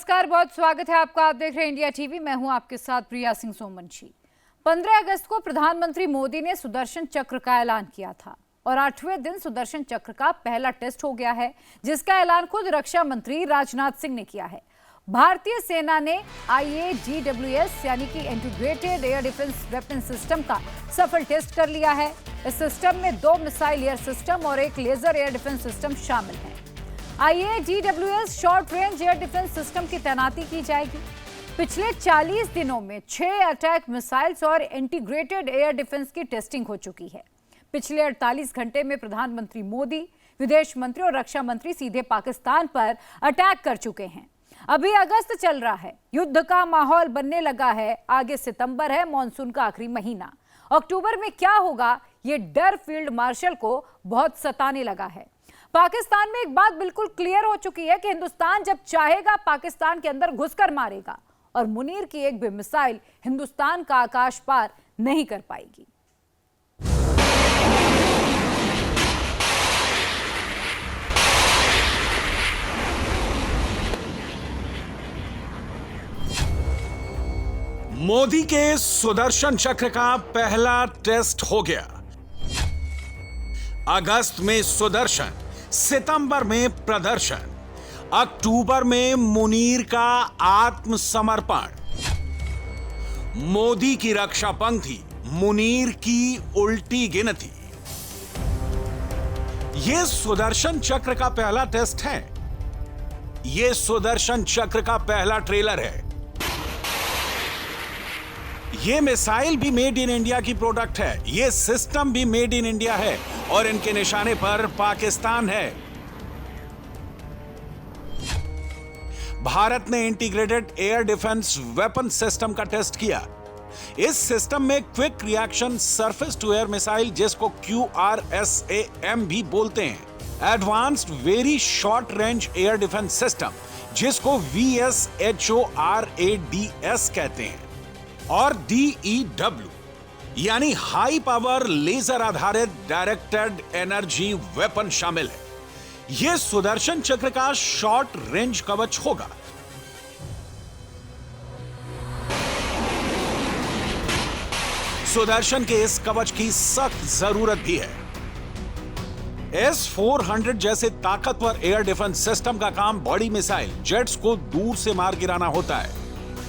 नमस्कार, बहुत स्वागत है आपका। आप देख रहे हैं इंडिया टीवी। मैं हूं आपके साथ प्रिया सिंह सोमवंशी। 15 अगस्त को प्रधानमंत्री मोदी ने सुदर्शन चक्र का ऐलान किया था और 8वें दिन सुदर्शन चक्र का पहला टेस्ट हो गया है, जिसका ऐलान खुद रक्षा मंत्री राजनाथ सिंह ने किया है। भारतीय सेना ने IAGWS यानी कि integrated air defence weapon system का सफल टेस्ट कर लिया है। इस सिस्टम में 2 मिसाइल एयर सिस्टम और एक लेजर एयर डिफेंस सिस्टम शामिल है। IAGWS short range air defence system की तैनाती की जाएगी। पिछले 40 दिनों में 6 अटैक मिसाइल्स और इंटीग्रेटेड एयर डिफेंस की टेस्टिंग हो चुकी है। पिछले 48 घंटे में प्रधानमंत्री मोदी, विदेश मंत्री और रक्षा मंत्री सीधे पाकिस्तान पर अटैक कर चुके हैं। अभी अगस्त चल रहा है, युद्ध का माहौल बनने लगा है। आगे सितंबर है, मॉनसून का आखिरी महीना। अक्टूबर में क्या होगा, ये डर फील्ड मार्शल को बहुत सताने लगा है। पाकिस्तान में एक बात बिल्कुल क्लियर हो चुकी है कि हिंदुस्तान जब चाहेगा पाकिस्तान के अंदर घुसकर मारेगा और मुनीर की एक भी मिसाइल हिंदुस्तान का आकाश पार नहीं कर पाएगी। मोदी के सुदर्शन चक्र का पहला टेस्ट हो गया। अगस्त में सुदर्शन, सितंबर में प्रदर्शन, अक्टूबर में मुनीर का आत्मसमर्पण। मोदी की रक्षा पंक्ति, मुनीर की उल्टी गिनती। यह सुदर्शन चक्र का पहला टेस्ट है। यह सुदर्शन चक्र का पहला ट्रेलर है। ये मिसाइल भी मेड इन इंडिया की प्रोडक्ट है। ये सिस्टम भी मेड इन इंडिया है और इनके निशाने पर पाकिस्तान है। भारत ने integrated air defence weapon system का टेस्ट किया। इस सिस्टम में quick reaction surface to air missile, जिसको QRSAM भी बोलते हैं, advanced very short range air defence system, जिसको VSHORADS कहते हैं, और DEW यानी हाई पावर लेजर आधारित डायरेक्टेड एनर्जी वेपन शामिल है। यह सुदर्शन चक्र का शॉर्ट रेंज कवच होगा। सुदर्शन के इस कवच की सख्त जरूरत भी है। S-400 जैसे ताकतवर एयर डिफेंस सिस्टम का काम बड़ी मिसाइल, जेट्स को दूर से मार गिराना होता है।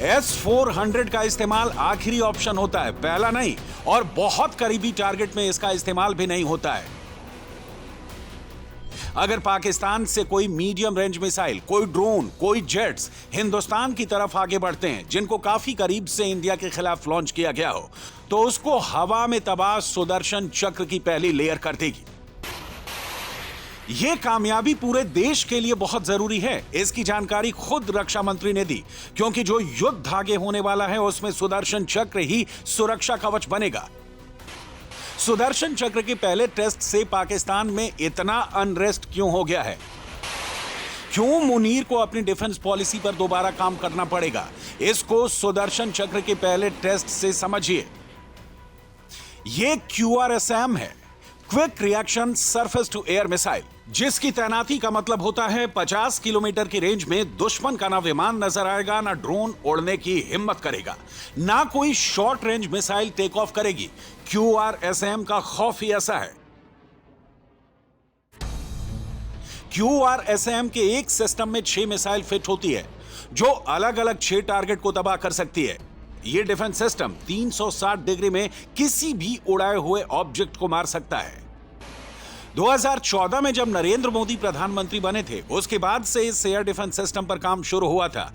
S-400 का इस्तेमाल आखिरी ऑप्शन होता है, पहला नहीं, और बहुत करीबी टारगेट में इसका इस्तेमाल भी नहीं होता है। अगर पाकिस्तान से कोई मीडियम रेंज मिसाइल, कोई ड्रोन, कोई जेट्स हिंदुस्तान की तरफ आगे बढ़ते हैं, जिनको काफी करीब से इंडिया के खिलाफ लॉन्च किया गया हो, तो उसको हवा में तबाह सुदर्शन चक्र की पहली लेयर कर देगी। यह कामयाबी पूरे देश के लिए बहुत जरूरी है। इसकी जानकारी खुद रक्षा मंत्री ने दी, क्योंकि जो युद्ध आगे होने वाला है उसमें सुदर्शन चक्र ही सुरक्षा कवच बनेगा। सुदर्शन चक्र के पहले टेस्ट से पाकिस्तान में इतना अनरेस्ट क्यों हो गया है? क्यों मुनीर को अपनी डिफेंस पॉलिसी पर दोबारा काम करना पड़ेगा? इसको सुदर्शन चक्र के पहले टेस्ट से समझिए। यह QRSAM है, quick reaction surface to air missile, जिसकी तैनाती का मतलब होता है 50 किलोमीटर की रेंज में दुश्मन का ना विमान नजर आएगा, ना ड्रोन उड़ने की हिम्मत करेगा, ना कोई short range missile take off करेगी। QRSAM का खौफ ही ऐसा है। QRSAM के एक सिस्टम में 6 मिसाइल फिट होती है, जो अलग अलग 6 टारगेट को तबाह कर सकती है। यह डिफेंस सिस्टम 360 डिग्री में किसी भी उड़ाए हुए ऑब्जेक्ट को मार सकता है। 2014 में जब नरेंद्र मोदी प्रधानमंत्री बने थे, उसके बाद से इस एयर डिफेंस सिस्टम पर काम शुरू हुआ था।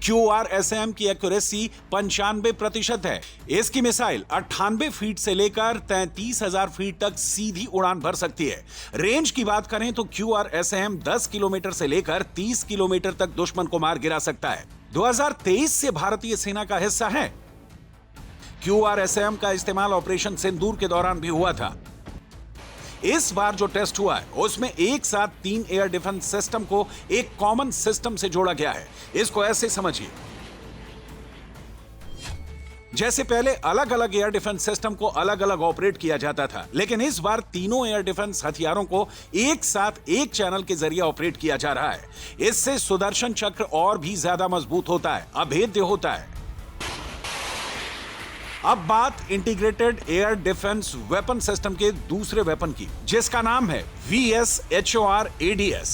QRSAM की एक्यूरेसी 95% है। इसकी मिसाइल 98 फीट से लेकर 33,000 फीट तक सीधी उड़ान भर सकती है। रेंज की बात करें तो QRSAM 10 किलोमीटर से लेकर 30 किलोमीटर तक दुश्मन को मार गिरा सकता है। 2023 से भारतीय सेना का हिस्सा है। QRSAM का इस्तेमाल ऑपरेशन सिंदूर के दौरान भी हुआ था। इस बार जो टेस्ट हुआ है, उसमें एक साथ 3 एयर डिफेंस सिस्टम को एक कॉमन सिस्टम से जोड़ा गया है। इसको ऐसे समझिए, जैसे पहले अलग अलग एयर डिफेंस सिस्टम को अलग अलग ऑपरेट किया जाता था, लेकिन इस बार तीनों एयर डिफेंस हथियारों को एक साथ एक चैनल के जरिए ऑपरेट किया जा रहा है। इससे सुदर्शन चक्र और भी ज्यादा मजबूत होता है, अभेद्य होता है। अब बात integrated air defence weapon system के दूसरे वेपन की, जिसका नाम है VSHOR ADS।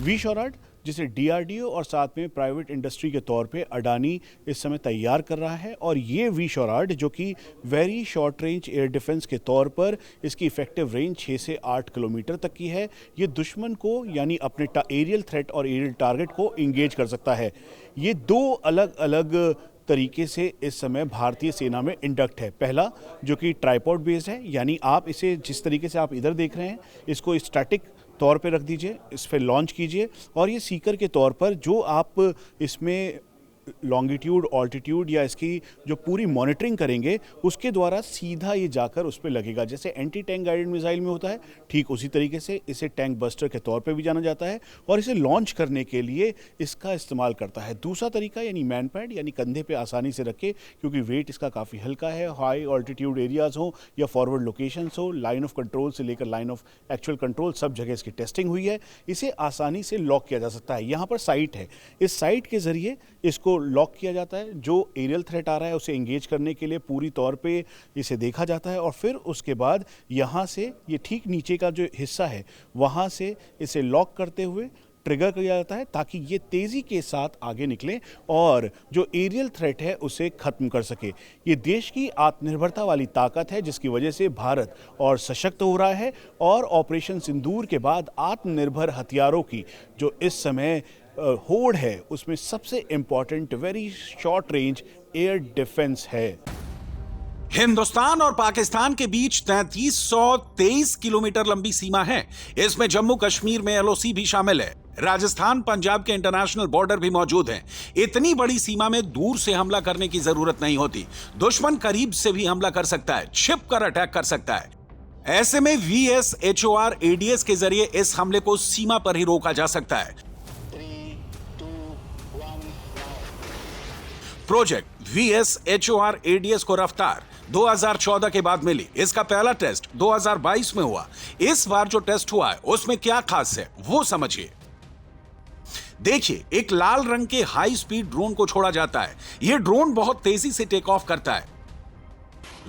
VSHORAD, जिसे DRDO और साथ में प्राइवेट इंडस्ट्री के तौर पे अडानी इस समय तैयार कर रहा है, और ये VSHORAD जो कि very short range air defence के तौर पर इसकी इफेक्टिव रेंज 6 से 8 किलोमीटर तक की है। ये दुश्मन को यानी अपने एरियल थ्रेट और एरियल टारगेट को इंगेज कर सकता है। ये दो अलग अलग तरीके से इस समय भारतीय सेना में इंडक्ट है। पहला जो कि ट्राइपॉड बेस्ड है, यानी आप इसे जिस तरीके से आप इधर देख रहे हैं, इसको स्टैटिक तौर पे रख दीजिए, इस पे लॉन्च कीजिए, और ये सीकर के तौर पर जो आप इसमें लॉन्गिट्यूड, ऑल्टीट्यूड या इसकी जो पूरी मॉनिटरिंग करेंगे, उसके द्वारा सीधा ये जाकर उस पर लगेगा। जैसे एंटी टैंक गाइडेड मिसाइल में होता है, ठीक उसी तरीके से इसे टैंक बस्टर के तौर पे भी जाना जाता है, और इसे लॉन्च करने के लिए इसका इस्तेमाल करता है। दूसरा तरीका यानी मैन पैड, यानी कंधे पे आसानी से रखे, क्योंकि वेट इसका काफ़ी हल्का है। हाई ऑल्टीट्यूड एरियाज हो या फॉरवर्ड लोकेशंस हो, लाइन ऑफ कंट्रोल से लेकर लाइन ऑफ एक्चुअल कंट्रोल, सब जगह इसकी टेस्टिंग हुई है। इसे आसानी से लॉक किया जा सकता है। यहाँ पर साइट है, इस साइट के जरिए इसको लॉक किया जाता है। जो एरियल थ्रेट आ रहा है उसे एंगेज करने के लिए पूरी तौर पे इसे देखा जाता है, और फिर उसके बाद यहाँ से ये ठीक नीचे का जो हिस्सा है वहाँ से इसे लॉक करते हुए ट्रिगर किया जाता है, ताकि ये तेज़ी के साथ आगे निकले और जो एरियल थ्रेट है उसे खत्म कर सके। ये देश की आत्मनिर्भरता वाली ताकत है, जिसकी वजह से भारत और सशक्त हो रहा है, और ऑपरेशन सिंदूर के बाद आत्मनिर्भर हथियारों की जो इस समय होड़ है, उसमें सबसे important very short range air defence है। हिंदुस्तान और पाकिस्तान के बीच 3323 किलोमीटर लंबी सीमा है। इसमें जम्मू कश्मीर में LOC भी शामिल है। राजस्थान, पंजाब के इंटरनेशनल बॉर्डर भी मौजूद हैं। इतनी बड़ी सीमा में दूर से हमला करने की जरूरत नहीं होती। दुश्मन करीब से भी हमला कर सकता है, छिप कर अटैक कर सकता है। ऐसे में VSHOR ADS के जरिए इस हमले को सीमा पर ही रोका जा सकता है। प्रोजेक्ट VSHOR ADS को रफ्तार 2014 के बाद मिली। इसका पहला टेस्ट 2022 में हुआ। इस बार जो टेस्ट हुआ है उसमें क्या खास है वो समझिए। देखिए, एक लाल रंग के हाई स्पीड ड्रोन को छोड़ा जाता है। यह ड्रोन बहुत तेजी से टेक ऑफ करता है,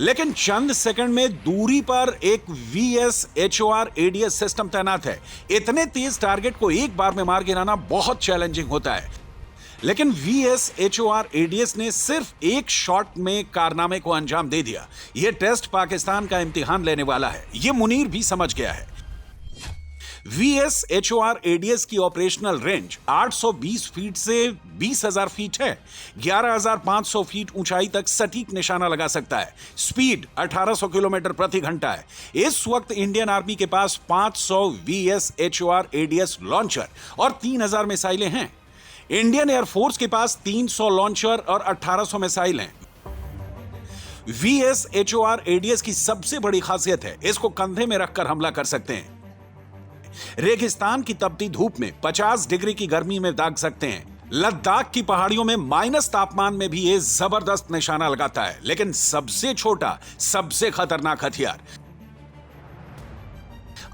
लेकिन चंद सेकंड में दूरी पर एक VSHOR ADS सिस्टम तैनात है। इतने तेज टारगेट को एक बार में मार गिराना बहुत चैलेंजिंग होता है, लेकिन VSHOR ADS ने सिर्फ एक शॉट में कारनामे को अंजाम दे दिया। यह टेस्ट पाकिस्तान का इम्तिहान लेने वाला है, यह मुनीर भी समझ गया है। VSHOR ADS की ऑपरेशनल रेंज 820 फीट से 20,000 फीट है। 11,500 फीट ऊंचाई तक सटीक निशाना लगा सकता है। स्पीड 1800 किलोमीटर प्रति घंटा है। इस वक्त इंडियन आर्मी के पास 500 VSHOR ADS लॉन्चर और 3000 मिसाइलें हैं। इंडियन एयरफोर्स के पास 300 लॉन्चर और 1800 मिसाइल हैं। VSHOR ADS की सबसे बड़ी खासियत है, इसको कंधे में रखकर हमला कर सकते हैं। रेगिस्तान की तपती धूप में 50 डिग्री की गर्मी में दाग सकते हैं। लद्दाख की पहाड़ियों में माइनस तापमान में भी ये जबरदस्त निशाना लगाता है। लेकिन सबसे छोटा, सबसे खतरनाक हथियार।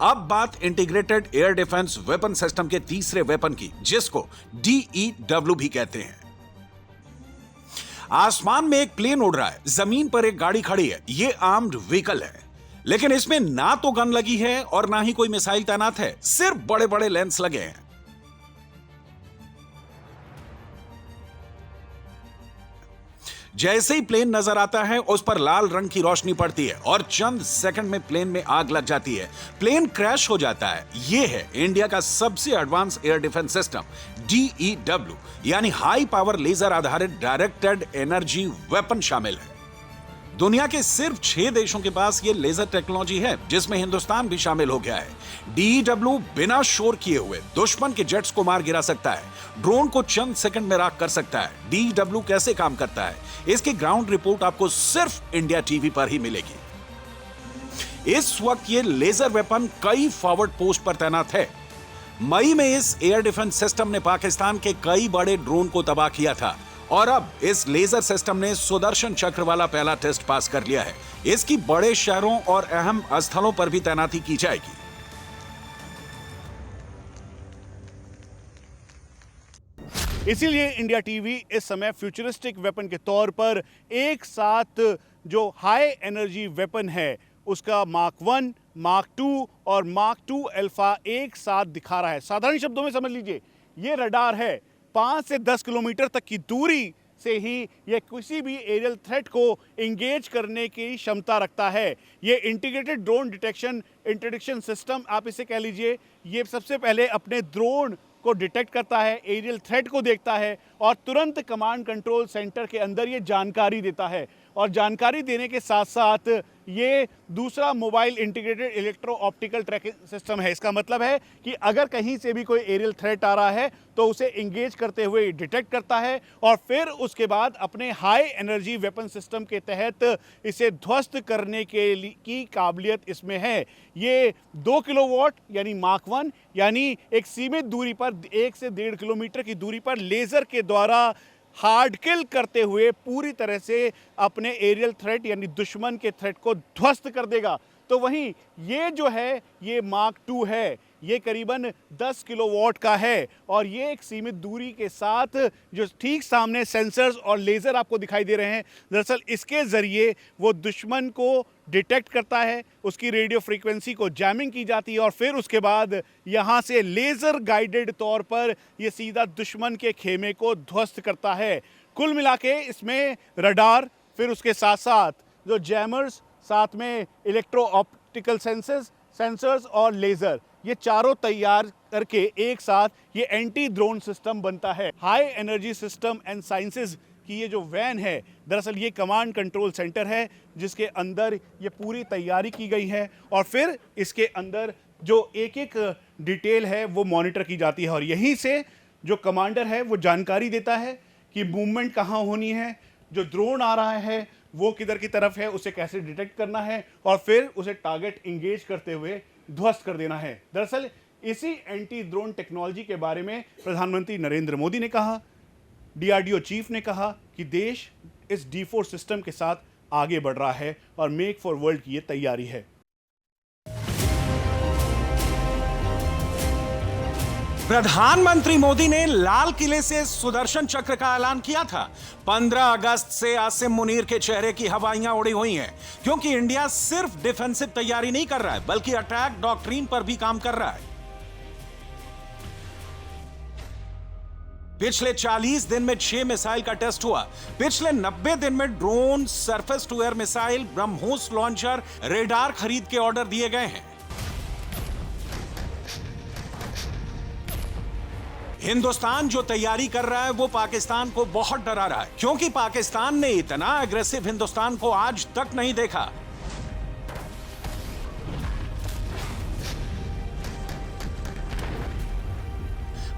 अब बात integrated air defence weapon system के तीसरे वेपन की, जिसको DEW भी कहते हैं। आसमान में एक प्लेन उड़ रहा है, जमीन पर एक गाड़ी खड़ी है। यह आर्म्ड व्हीकल है, लेकिन इसमें ना तो गन लगी है और ना ही कोई मिसाइल तैनात है, सिर्फ बड़े बड़े लेंस लगे हैं। जैसे ही प्लेन नजर आता है, उस पर लाल रंग की रोशनी पड़ती है और चंद सेकंड में प्लेन में आग लग जाती है। प्लेन क्रैश हो जाता है। यह है इंडिया का सबसे advance air defence system DEW, यानी हाई पावर लेजर आधारित डायरेक्टेड एनर्जी वेपन शामिल है। दुनिया के सिर्फ 6 देशों के पास यह लेजर टेक्नोलॉजी है, जिसमें हिंदुस्तान भी शामिल हो गया है। DEW बिना शोर किए हुए दुश्मन के जेट्स को मार गिरा सकता है, ड्रोन को चंद सेकंड में राख कर सकता है। DEW कैसे काम करता है, इसकी ग्राउंड रिपोर्ट आपको सिर्फ इंडिया टीवी पर ही मिलेगी। इस वक्त ये लेजर वेपन कई फॉरवर्ड पोस्ट पर तैनात है। मई में इस एयर डिफेंस सिस्टम ने पाकिस्तान के कई बड़े ड्रोन को तबाह किया था और अब इस लेजर सिस्टम ने सुदर्शन चक्र वाला पहला टेस्ट पास कर लिया है। इसकी बड़े शहरों और अहम स्थलों पर भी तैनाती की जाएगी। इसीलिए इंडिया टीवी इस समय फ्यूचरिस्टिक वेपन के तौर पर एक साथ जो हाई एनर्जी वेपन है उसका मार्क 1, मार्क 2 और मार्क 2 अल्फा एक साथ दिखा रहा है। साधारण शब्दों में समझ लीजिए, ये रडार है 5 से 10 किलोमीटर तक की दूरी से ही ये किसी भी एरियल थ्रेट को इंगेज करने की क्षमता रखता है। ये integrated drone detection interdiction system आप इसे कह लीजिए, ये सबसे पहले अपने ड्रोन को डिटेक्ट करता है, एरियल थ्रेट को देखता है और तुरंत कमांड कंट्रोल सेंटर के अंदर ये जानकारी देता है। और जानकारी देने के साथ साथ ये दूसरा mobile integrated electro optical tracking system है। इसका मतलब है कि अगर कहीं से भी कोई एरियल थ्रेट आ रहा है तो उसे इंगेज करते हुए डिटेक्ट करता है और फिर उसके बाद अपने हाई एनर्जी वेपन सिस्टम के तहत इसे ध्वस्त करने की काबिलियत इसमें है। ये 2 किलोवाट यानी मार्क 1 यानी एक सीमित दूरी पर 1 से 1.5 किलोमीटर की दूरी पर लेजर के द्वारा हार्ड किल करते हुए पूरी तरह से अपने एरियल थ्रेट यानी दुश्मन के थ्रेट को ध्वस्त कर देगा। तो वहीं ये जो है ये मार्क 2 है, ये करीबन 10 किलोवाट का है और ये एक सीमित दूरी के साथ जो ठीक सामने सेंसर्स और लेज़र आपको दिखाई दे रहे हैं, दरअसल इसके ज़रिए वो दुश्मन को डिटेक्ट करता है, उसकी रेडियो फ्रीक्वेंसी को जैमिंग की जाती है और फिर उसके बाद यहाँ से लेज़र गाइडेड तौर पर ये सीधा दुश्मन के खेमे को ध्वस्त करता है। कुल मिला के इसमें रडार, फिर उसके साथ साथ जो जैमर्स, साथ में इलेक्ट्रो ऑप्टिकल सेंसर्स और लेज़र, ये चारों तैयार करके एक साथ ये एंटी ड्रोन सिस्टम बनता है। High energy system and sciences की ये जो वैन है, दरअसल ये कमांड कंट्रोल सेंटर है जिसके अंदर ये पूरी तैयारी की गई है और फिर इसके अंदर जो एक एक डिटेल है वो मॉनिटर की जाती है और यहीं से जो कमांडर है वो जानकारी देता है कि मूवमेंट कहाँ होनी है, जो ड्रोन आ रहा है वो किधर की तरफ है, उसे कैसे डिटेक्ट करना है और फिर उसे टारगेट इंगेज करते हुए ध्वस्त कर देना है। दरअसल इसी एंटी ड्रोन टेक्नोलॉजी के बारे में प्रधानमंत्री नरेंद्र मोदी ने कहा, डीआरडीओ चीफ ने कहा कि देश इस D4 सिस्टम के साथ आगे बढ़ रहा है और मेक फॉर वर्ल्ड की ये तैयारी है। प्रधानमंत्री मोदी ने लाल किले से सुदर्शन चक्र का ऐलान किया था। 15 अगस्त से आसिम मुनीर के चेहरे की हवाइयां उड़ी हुई हैं, क्योंकि इंडिया सिर्फ डिफेंसिव तैयारी नहीं कर रहा है बल्कि अटैक डॉक्ट्रिन पर भी काम कर रहा है। पिछले 40 दिन में 6 मिसाइल का टेस्ट हुआ। पिछले 90 दिन में drone, surface to air missile, BrahMos launcher, radar खरीद के ऑर्डर दिए गए हैं। हिंदुस्तान जो तैयारी कर रहा है वो पाकिस्तान को बहुत डरा रहा है, क्योंकि पाकिस्तान ने इतना एग्रेसिव हिंदुस्तान को आज तक नहीं देखा।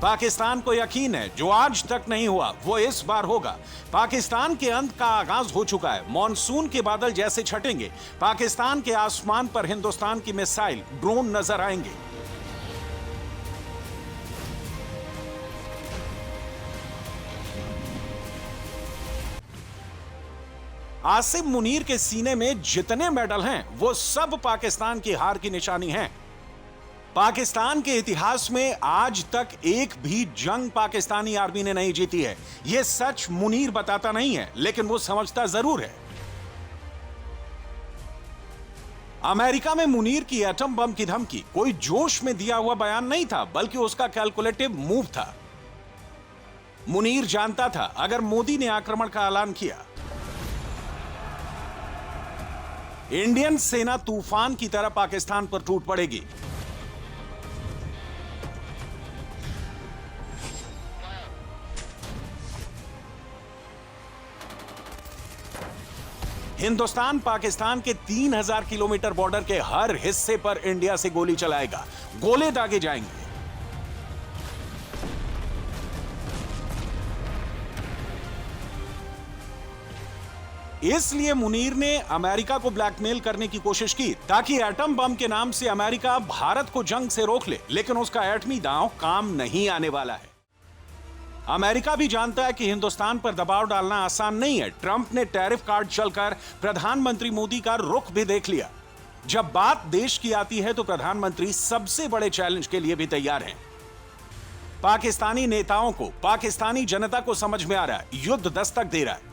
पाकिस्तान को यकीन है जो आज तक नहीं हुआ वो इस बार होगा। पाकिस्तान के अंत का आगाज हो चुका है। मॉनसून के बादल जैसे छटेंगे, पाकिस्तान के आसमान पर हिंदुस्तान की मिसाइल, ड्रोन नजर आएंगे। आसिम मुनीर के सीने में जितने मेडल हैं वो सब पाकिस्तान की हार की निशानी हैं। पाकिस्तान के इतिहास में आज तक एक भी जंग पाकिस्तानी आर्मी ने नहीं जीती है। यह सच मुनीर बताता नहीं है, लेकिन वो समझता जरूर है। अमेरिका में मुनीर की एटम बम की धमकी कोई जोश में दिया हुआ बयान नहीं था, बल्कि उसका कैलकुलेटिव मूव था। मुनीर जानता था अगर मोदी ने आक्रमण का ऐलान किया, इंडियन सेना तूफान की तरह पाकिस्तान पर टूट पड़ेगी। हिंदुस्तान पाकिस्तान के 3000 किलोमीटर बॉर्डर के हर हिस्से पर इंडिया से गोली चलाएगा, गोले दागे जाएंगे। इसलिए मुनीर ने अमेरिका को ब्लैकमेल करने की कोशिश की ताकि एटम बम के नाम से अमेरिका भारत को जंग से रोक ले, लेकिन उसका एटमी दांव काम नहीं आने वाला है। अमेरिका भी जानता है कि हिंदुस्तान पर दबाव डालना आसान नहीं है। ट्रंप ने टैरिफ कार्ड चलकर प्रधानमंत्री मोदी का रुख भी देख लिया। जब बात देश की आती है तो प्रधानमंत्री सबसे बड़े चैलेंज के लिए भी तैयार हैं। पाकिस्तानी नेताओं को, पाकिस्तानी जनता को समझ में आ रहा है, युद्ध दस्तक दे रहा है।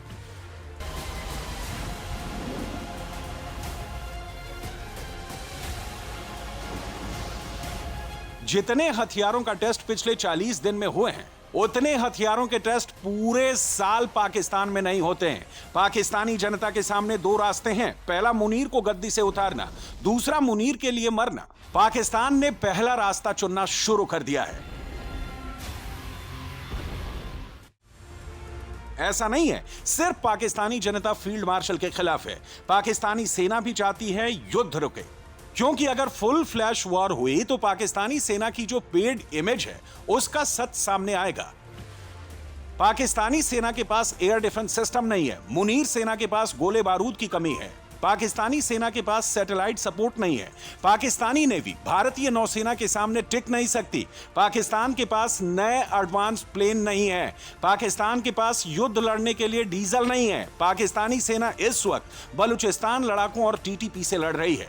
जितने हथियारों का टेस्ट पिछले 40 दिन में हुए हैं, उतने हथियारों के टेस्ट पूरे साल पाकिस्तान में नहीं होते हैं। पाकिस्तानी जनता के सामने दो रास्ते हैं, पहला मुनीर को गद्दी से उतारना, दूसरा मुनीर के लिए मरना। पाकिस्तान ने पहला रास्ता चुनना शुरू कर दिया है। ऐसा नहीं है सिर्फ पाकिस्तानी जनता फील्ड मार्शल के खिलाफ है, पाकिस्तानी सेना भी चाहती है युद्ध रुके, क्योंकि अगर फुल फ्लैश वॉर हुई तो पाकिस्तानी सेना की जो पेड इमेज है उसका सच सामने आएगा। पाकिस्तानी सेना के पास एयर डिफेंस सिस्टम नहीं है, मुनीर सेना के पास गोले बारूद की कमी है, पाकिस्तानी सेना के पास सैटेलाइट सपोर्ट नहीं है, पाकिस्तानी नेवी भारतीय नौसेना के सामने टिक नहीं सकती, पाकिस्तान के पास नए एडवांस प्लेन नहीं है, पाकिस्तान के पास युद्ध लड़ने के लिए डीजल नहीं है। पाकिस्तानी सेना इस वक्त बलूचिस्तान लड़ाकों और टीटीपी से लड़ रही है।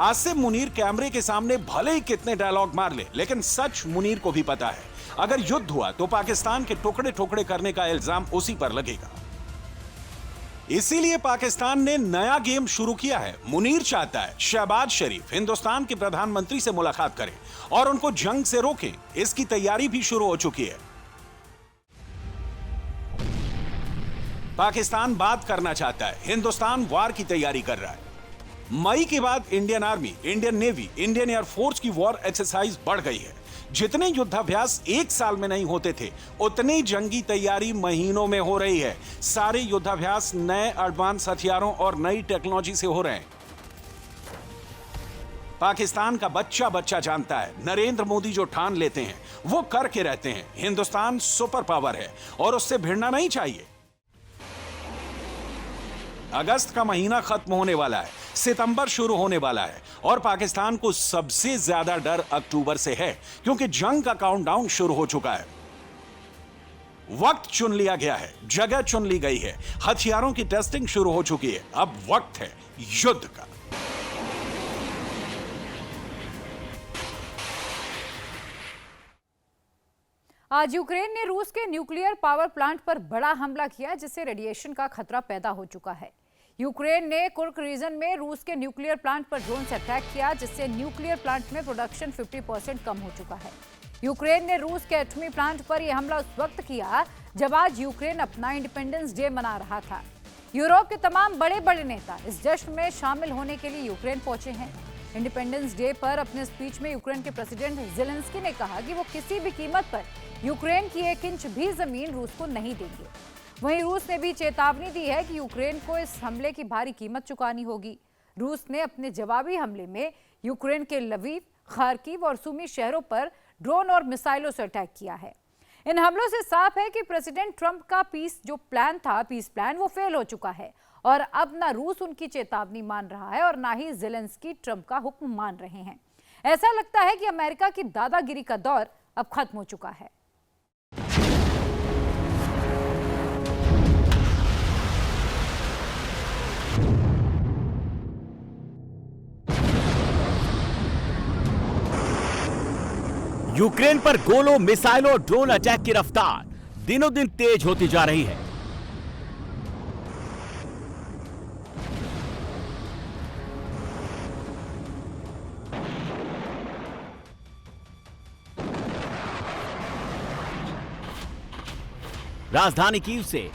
आसिम मुनीर कैमरे के सामने भले ही कितने डायलॉग मार ले, लेकिन सच मुनीर को भी पता है, अगर युद्ध हुआ तो पाकिस्तान के टुकड़े टुकड़े करने का इल्जाम उसी पर लगेगा। इसीलिए पाकिस्तान ने नया गेम शुरू किया है। मुनीर चाहता है शहबाज शरीफ हिंदुस्तान के प्रधानमंत्री से मुलाकात करें और उनको जंग से रोकें। इसकी तैयारी भी शुरू हो चुकी है। पाकिस्तान बात करना चाहता है, हिंदुस्तान वार की तैयारी कर रहा है। मई के बाद Indian army, Indian navy, Indian air force की वॉर एक्सरसाइज बढ़ गई है। जितने युद्धाभ्यास एक साल में नहीं होते थे, उतनी जंगी तैयारी महीनों में हो रही है। सारे युद्धाभ्यास नए एडवांस हथियारों और नई टेक्नोलॉजी से हो रहे हैं। पाकिस्तान का बच्चा बच्चा जानता है, नरेंद्र मोदी जो ठान लेते हैं वो करके रहते हैं। हिंदुस्तान सुपर पावर है और उससे भिड़ना नहीं चाहिए। अगस्त का महीना खत्म होने वाला है, सितंबर शुरू होने वाला है और पाकिस्तान को सबसे ज्यादा डर अक्टूबर से है, क्योंकि जंग का काउंटडाउन शुरू हो चुका है। वक्त चुन लिया गया है, जगह चुन ली गई है, हथियारों की टेस्टिंग शुरू हो चुकी है। अब वक्त है युद्ध का। आज यूक्रेन ने रूस के न्यूक्लियर पावर प्लांट पर बड़ा हमला किया, जिससे रेडिएशन का खतरा पैदा हो चुका है। यूक्रेन ने कुर्क रीजन में रूस के न्यूक्लियर प्लांट पर ड्रोन से अटैक किया, जिससे न्यूक्लियर प्लांट में प्रोडक्शन 50% कम हो चुका है। यूक्रेन ने रूस के एटमी प्लांट पर यह हमला उस वक्त किया जब आज यूक्रेन अपना इंडिपेंडेंस डे मना रहा था। यूरोप के तमाम बड़े बड़े नेता इस जश्न में शामिल होने के लिए यूक्रेन पहुंचे हैं। इंडिपेंडेंस डे पर अपने स्पीच में यूक्रेन के प्रेसिडेंट जेलेंस्की ने कहा कि वो किसी भी कीमत पर यूक्रेन की 1 इंच भी जमीन रूस को नहीं देंगे। वहीं रूस ने भी चेतावनी दी है कि यूक्रेन को इस हमले की भारी कीमत चुकानी होगी। रूस ने अपने जवाबी हमले में यूक्रेन के लवीव, खार्किव और सुमी शहरों पर ड्रोन और मिसाइलों से अटैक किया है। इन हमलों से साफ है कि प्रेसिडेंट ट्रंप का पीस प्लान वो फेल हो चुका है और अब ना रूस उनकी चेतावनी मान रहा है और ना ही जेलेंस्की ट्रंप का हुक्म मान रहे हैं। ऐसा लगता है कि अमेरिका की दादागिरी का दौर अब खत्म हो चुका है। यूक्रेन पर गोलों, मिसाइलों और ड्रोन अटैक की रफ्तार दिनों दिन तेज होती जा रही है। राजधानी कीव से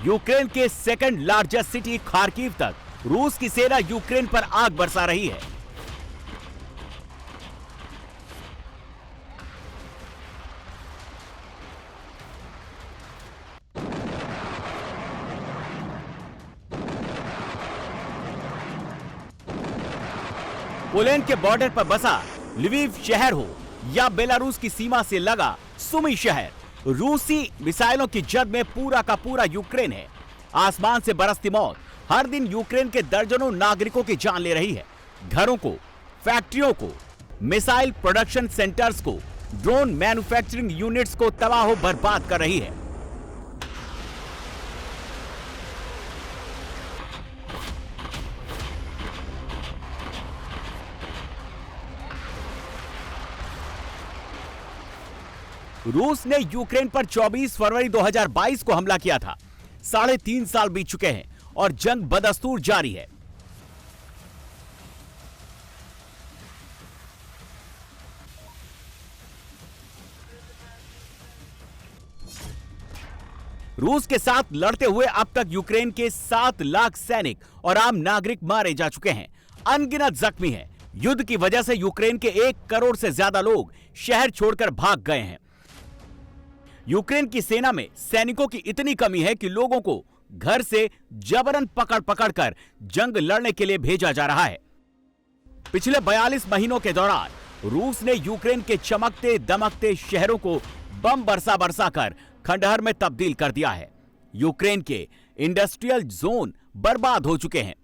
यूक्रेन के सेकंड लार्जेस्ट सिटी खार्किव तक रूस की सेना यूक्रेन पर आग बरसा रही है। पोलैंड के बॉर्डर पर बसा लवीव शहर हो या बेलारूस की सीमा से लगा सुमी शहर, रूसी मिसाइलों की जद में पूरा का पूरा यूक्रेन है। आसमान से बरसती मौत हर दिन यूक्रेन के दर्जनों नागरिकों की जान ले रही है। घरों को, फैक्ट्रियों को, मिसाइल प्रोडक्शन सेंटर्स को, ड्रोन मैन्युफैक्चरिंग यूनिट्स को तबाह बर्बाद कर रही है। रूस ने यूक्रेन पर 24 फरवरी 2022 को हमला किया था। 3.5 साल बीत चुके हैं और जंग बदस्तूर जारी है। रूस के साथ लड़ते हुए अब तक यूक्रेन के 7 लाख सैनिक और आम नागरिक मारे जा चुके हैं। अनगिनत जख्मी हैं। युद्ध की वजह से यूक्रेन के 1 करोड़ से ज्यादा लोग शहर छोड़कर भाग गए हैं। यूक्रेन की सेना में सैनिकों की इतनी कमी है कि लोगों को घर से जबरन पकड़ कर जंग लड़ने के लिए भेजा जा रहा है। पिछले 42 महीनों के दौरान रूस ने यूक्रेन के चमकते दमकते शहरों को बम बरसा कर खंडहर में तब्दील कर दिया है। यूक्रेन के इंडस्ट्रियल जोन बर्बाद हो चुके हैं।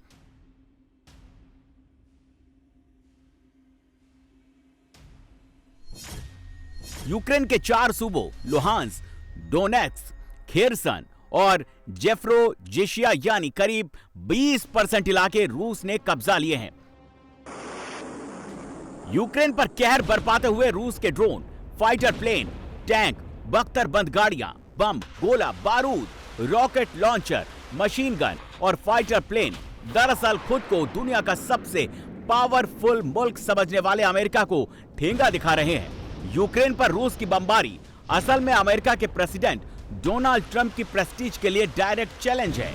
यूक्रेन के 4 सूबों लुहांस्क, डोनेट्स्क, खेरसन और ज़ेपोरिज़िया यानी करीब 20% इलाके रूस ने कब्जा लिए हैं। यूक्रेन पर कहर बरपाते हुए रूस के ड्रोन, फाइटर प्लेन, टैंक, बख्तरबंद गाड़ियां, बम, गोला बारूद, रॉकेट लॉन्चर, मशीन गन और फाइटर प्लेन दरअसल खुद को दुनिया का सबसे पावरफुल मुल्क समझने वाले अमेरिका को ठेंगा दिखा रहे हैं। यूक्रेन पर रूस की बमबारी असल में अमेरिका के प्रेसिडेंट डोनाल्ड ट्रंप की प्रेस्टीज के लिए डायरेक्ट चैलेंज है।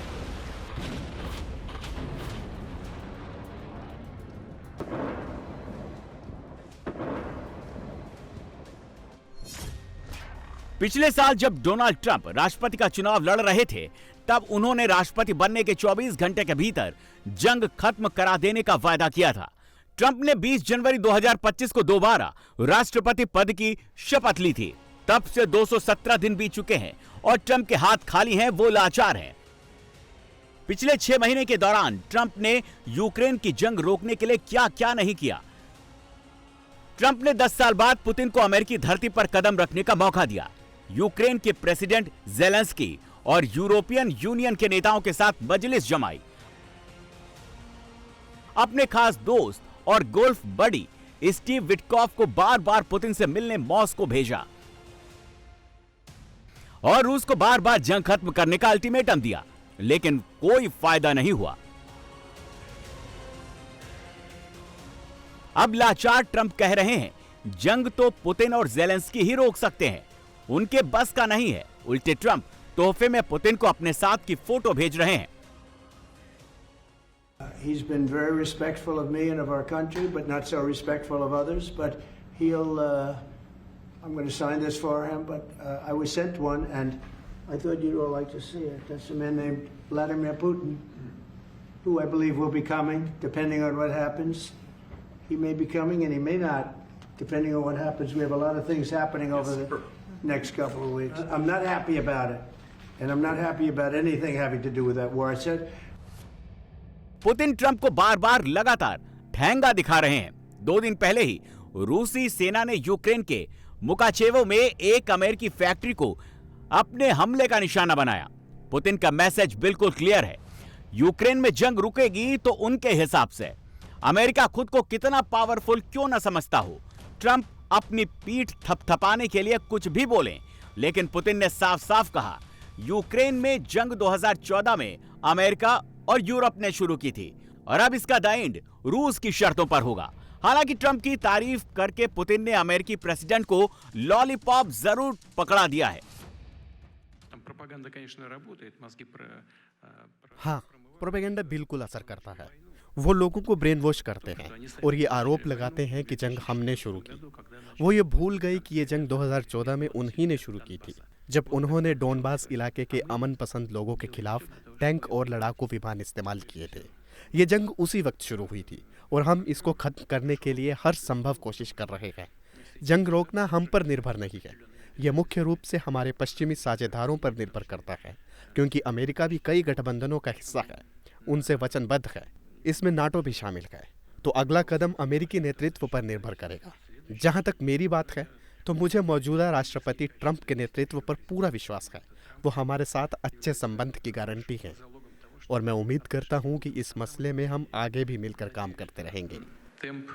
पिछले साल जब डोनाल्ड ट्रंप राष्ट्रपति का चुनाव लड़ रहे थे, तब उन्होंने राष्ट्रपति बनने के 24 घंटे के भीतर जंग खत्म करा देने का वायदा किया था। ट्रंप ने 20 जनवरी 2025 को दोबारा राष्ट्रपति पद की शपथ ली थी। तब से 217 दिन बीत चुके हैं और ट्रंप के हाथ खाली हैं, वो लाचार हैं। पिछले 6 महीने के दौरान ट्रंप ने यूक्रेन की जंग रोकने के लिए क्या क्या नहीं किया। ट्रंप ने 10 साल बाद पुतिन को अमेरिकी धरती पर कदम रखने का मौका दिया। यूक्रेन के प्रेसिडेंट ज़ेलेंस्की और यूरोपियन यूनियन के नेताओं के साथ मजलिस जमाई। अपने खास दोस्त और गोल्फ बडी स्टीव विटकॉफ को बार बार पुतिन से मिलने मॉस्को भेजा और रूस को बार बार जंग खत्म करने का अल्टीमेटम दिया, लेकिन कोई फायदा नहीं हुआ। अब लाचार ट्रंप कह रहे हैं जंग तो पुतिन और ज़ेलेंस्की ही रोक सकते हैं, उनके बस का नहीं है। उल्टे ट्रंप तोहफे में पुतिन को अपने साथ की फोटो भेज रहे हैं। He's been very respectful of me and of our country, but not so respectful of others. But he'll, I'm going to sign this for him, but I was sent one, and I thought you'd all like to see it. That's a man named Vladimir Putin, who I believe will be coming, depending on what happens. He may be coming, and he may not, depending on what happens. We have a lot of things happening over the next couple of weeks. I'm not happy about it, and I'm not happy about anything having to do with that war. I said, Putin Trump को बार बार लगातार ठेंगा दिखा रहे हैं। 2 दिन पहले ही रूसी सेना ने यूक्रेन के मुकाचेवो में एक अमेरिकी फैक्ट्री को अपने हमले का निशाना बनाया। पुतिन का मैसेज बिल्कुल क्लियर है, यूक्रेन में जंग रुकेगी तो उनके हिसाब से। अमेरिका खुद को कितना पावरफुल क्यों ना समझता हो, ट्रंप अपनी पीठ थपथपाने के लिए कुछ भी बोलें, लेकिन पुतिन ने साफ साफ कहा यूक्रेन में जंग 2014 में अमेरिका और यूरोप ने शुरू की थी और अब इसका द एंड रूस की शर्तों पर होगा। हालांकि ट्रंप की तारीफ करके पुतिन ने अमेरिकी प्रेसिडेंट को लॉलीपॉप जरूर पकड़ा दिया है। हाँ, प्रोपेगेंडा बिल्कुल असर करता है। वो लोगों को ब्रेन वॉश करते हैं और ये आरोप लगाते हैं कि जंग हमने शुरू की। वो ये भूल गए कि ये जंग 2014 में उन्हीं ने शुरू की थी, जब उन्होंने डोनबास इलाके के अमन पसंद लोगों के खिलाफ टैंक और लड़ाकू विमान इस्तेमाल किए थे। ये जंग उसी वक्त शुरू हुई थी और हम इसको खत्म करने के लिए हर संभव कोशिश कर रहे हैं। जंग रोकना हम पर निर्भर नहीं है, यह मुख्य रूप से हमारे पश्चिमी साझेदारों पर निर्भर करता है, क्योंकि अमेरिका भी कई गठबंधनों का हिस्सा है, उनसे वचनबद्ध है। इसमें नाटो भी शामिल है। तो अगला कदम अमेरिकी नेतृत्व पर निर्भर करेगा। जहां तक मेरी बात है तो मुझे मौजूदा राष्ट्रपति ट्रंप के नेतृत्व पर पूरा विश्वास है। वो हमारे साथ अच्छे संबंध की गारंटी है और मैं उम्मीद करता हूं कि इस मसले में हम आगे भी मिलकर काम करते रहेंगे। темп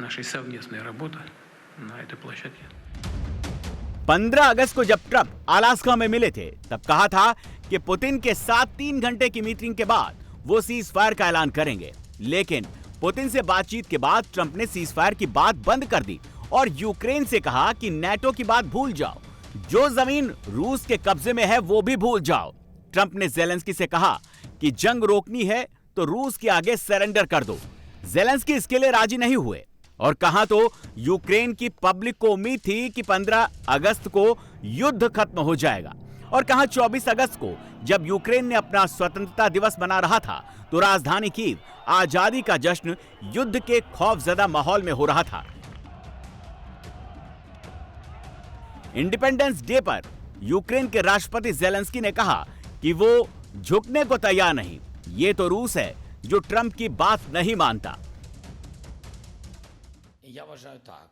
нашей совместной работы на этой площадке. 15 अगस्त को जब ट्रंप अलास्का में मिले थे तब कहा था कि पुतिन के साथ 3 घंटे की मीटिंग के बाद वो सीज फायर का ऐलान करेंगे। लेकिन पुतिन से बातचीत के बाद ट्रंप ने सीज फायर की बात बंद कर दी और यूक्रेन से कहा कि नेटो की बात भूल जाओ, जो जमीन रूस के कब्जे में है वो भी भूल जाओ। ट्रंप ने जेलेंस्की से कहा कि जंग रोकनी है तो रूस के आगे सरेंडर कर दो। जेलेंस्की इसके लिए राजी नहीं हुए और कहा तो यूक्रेन की पब्लिक को उम्मीद थी कि 15 अगस्त को युद्ध खत्म हो जाएगा और कहा 24 अगस्त को जब यूक्रेन ने अपना स्वतंत्रता दिवस मना रहा था तो राजधानी कीव आजादी का जश्न युद्ध के खौफजदा माहौल में हो रहा था। इंडिपेंडेंस डे पर यूक्रेन के राष्ट्रपति जेलेंस्की ने कहा कि वो झुकने को तैयार नहीं। ये तो रूस है जो ट्रंप की बात नहीं मानता। Я вважаю так,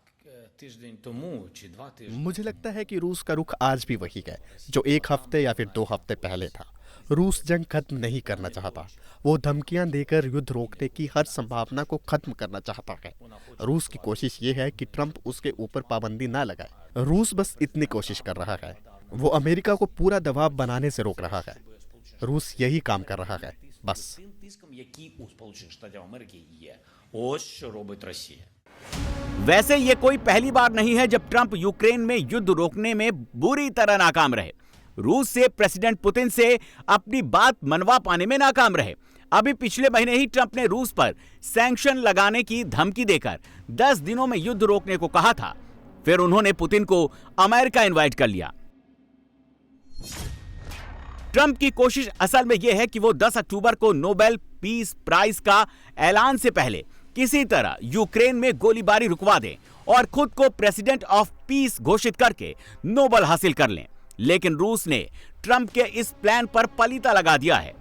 тиждень тому чи 2 тижні. मुझे लगता है कि रूस का रुख आज भी वही है जो 1 हफ्ते या फिर 2 हफ्ते पहले था। रूस जंग खत्म नहीं करना चाहता। वो धमकियां देकर युद्ध रोकने की हर संभावना को खत्म करना चाहता है। रूस की कोशिश ये है कि ट्रंप उसके ऊपर पाबंदी ना लगाए। रूस बस इतनी कोशिश कर रहा है। वो अमेरिका को पूरा दबाव बनाने से रोक रहा है। रूस यही काम कर रहा है बस। Тим тиском, який у Сполучених Штатів Америки є. Ось що робить Росія. वैसे ये कोई पहली बार नहीं है जब ट्रंप यूक्रेन में युद्ध रोकने में बुरी तरह नाकाम रहे। रूस से प्रेसिडेंट पुतिन से अपनी बात मनवा पाने में नाकाम रहे। अभी पिछले महीने ही ट्रंप ने रूस पर सैंक्शन लगाने की धमकी देकर 10 दिनों में युद्ध रोकने को कहा था। फिर उन्होंने पुतिन को अमेरिका इनवाइट कर लिया। ट्रंप की कोशिश असल में यह है कि वो 10 अक्टूबर को नोबेल पीस प्राइज का ऐलान से पहले किसी तरह यूक्रेन में गोलीबारी रुकवा दें और खुद को प्रेसिडेंट ऑफ पीस घोषित करके नोबेल हासिल कर लें। लेकिन रूस ने ट्रंप के इस प्लान पर पलीता लगा दिया है।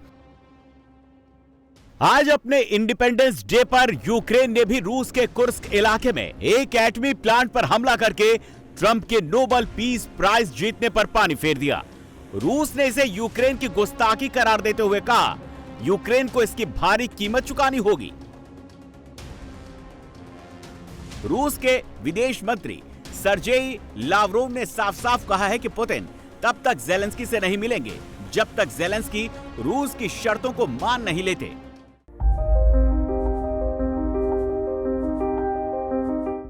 आज अपने इंडिपेंडेंस डे पर यूक्रेन ने भी रूस के कुर्स्क इलाके में एक एटमी प्लांट पर हमला करके ट्रंप के नोबेल पीस प्राइज जीतने पर पानी फेर दिया। रूस ने इसे यूक्रेन की गुस्ताखी करार देते हुए कहा यूक्रेन को इसकी भारी कीमत चुकानी होगी। रूस के विदेश मंत्री सर्जेई लावरोव ने साफ साफ कहा है कि पुतिन तब तक जेलेंस्की से नहीं मिलेंगे जब तक जेलेंस्की रूस की शर्तों को मान नहीं लेते।